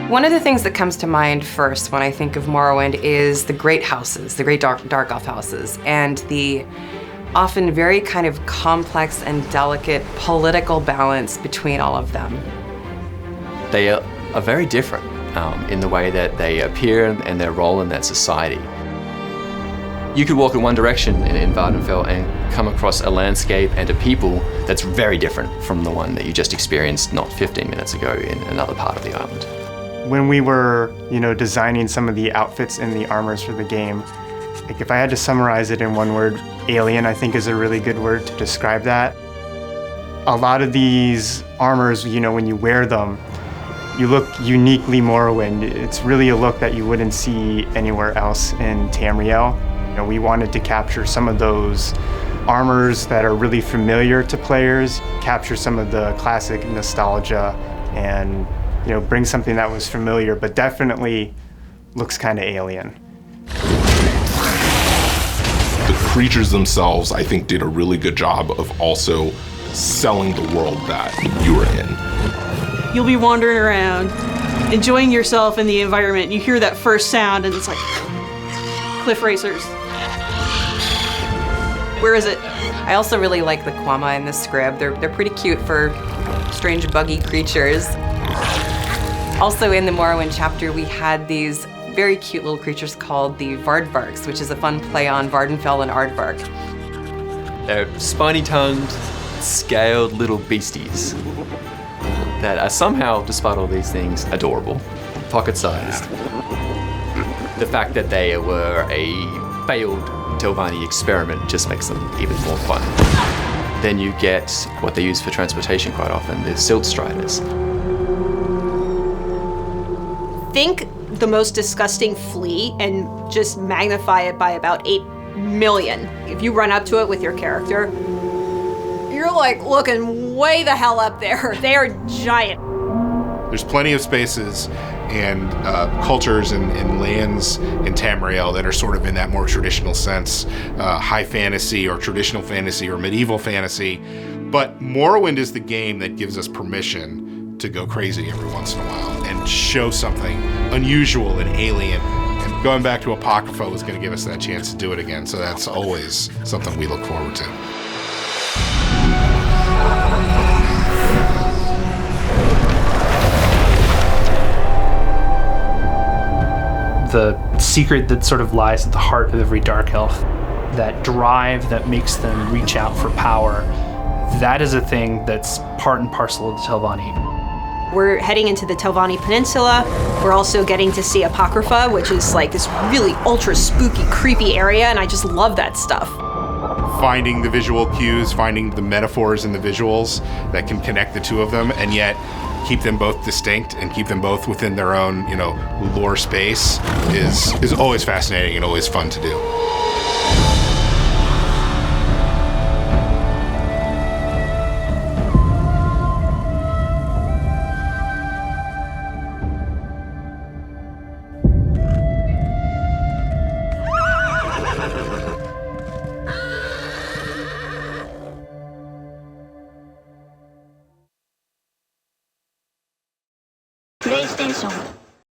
One of the things that comes to mind first when I think of Morrowind is the great houses, the great dark elf houses, and the often very kind of complex and delicate political balance between all of them. They are very different in the way that they appear and their role in that society. You could walk in one direction in Vvardenfell and come across a landscape and a people that's very different from the one that you just experienced not 15 minutes ago in another part of the island. When we were, designing some of the outfits and the armors for the game, like if I had to summarize it in one word, alien, I think is a really good word to describe that. A lot of these armors, when you wear them, you look uniquely Morrowind. It's really a look that you wouldn't see anywhere else in Tamriel. We wanted to capture some of those armors that are really familiar to players, capture some of the classic nostalgia, and bring something that was familiar, but definitely looks kind of alien. The creatures themselves, I think, did a really good job of also selling the world that you were in. You'll be wandering around, enjoying yourself in the environment. You hear that first sound, and it's like cliff racers. Where is it? I also really like the Quama and the Scrib. They're pretty cute for strange buggy creatures. Also in the Morrowind chapter, we had these very cute little creatures called the Vardvarks, which is a fun play on Vvardenfell and Aardvark. They're spiny-tongued, scaled little beasties that are somehow, despite all these things, adorable, pocket-sized. The fact that they were a failed Telvanni experiment just makes them even more fun. Then you get what they use for transportation quite often, the Silt Striders. Think the most disgusting flea and just magnify it by about 8 million. If you run up to it with your character, you're like looking way the hell up there. They are giant. There's plenty of spaces and cultures and lands in Tamriel that are sort of in that more traditional sense, high fantasy or traditional fantasy or medieval fantasy. But Morrowind is the game that gives us permission to go crazy every once in a while and show something unusual and alien. And going back to Apocrypha was going to give us that chance to do it again, so that's always something we look forward to. The secret that sort of lies at the heart of every dark elf, that drive that makes them reach out for power, that is a thing that's part and parcel of the Telvanni. We're heading into the Telvanni Peninsula. We're also getting to see Apocrypha, which is like this really ultra spooky, creepy area, and I just love that stuff. Finding the visual cues, finding the metaphors and the visuals that can connect the two of them, and yet keep them both distinct and keep them both within their own, lore space is always fascinating and always fun to do.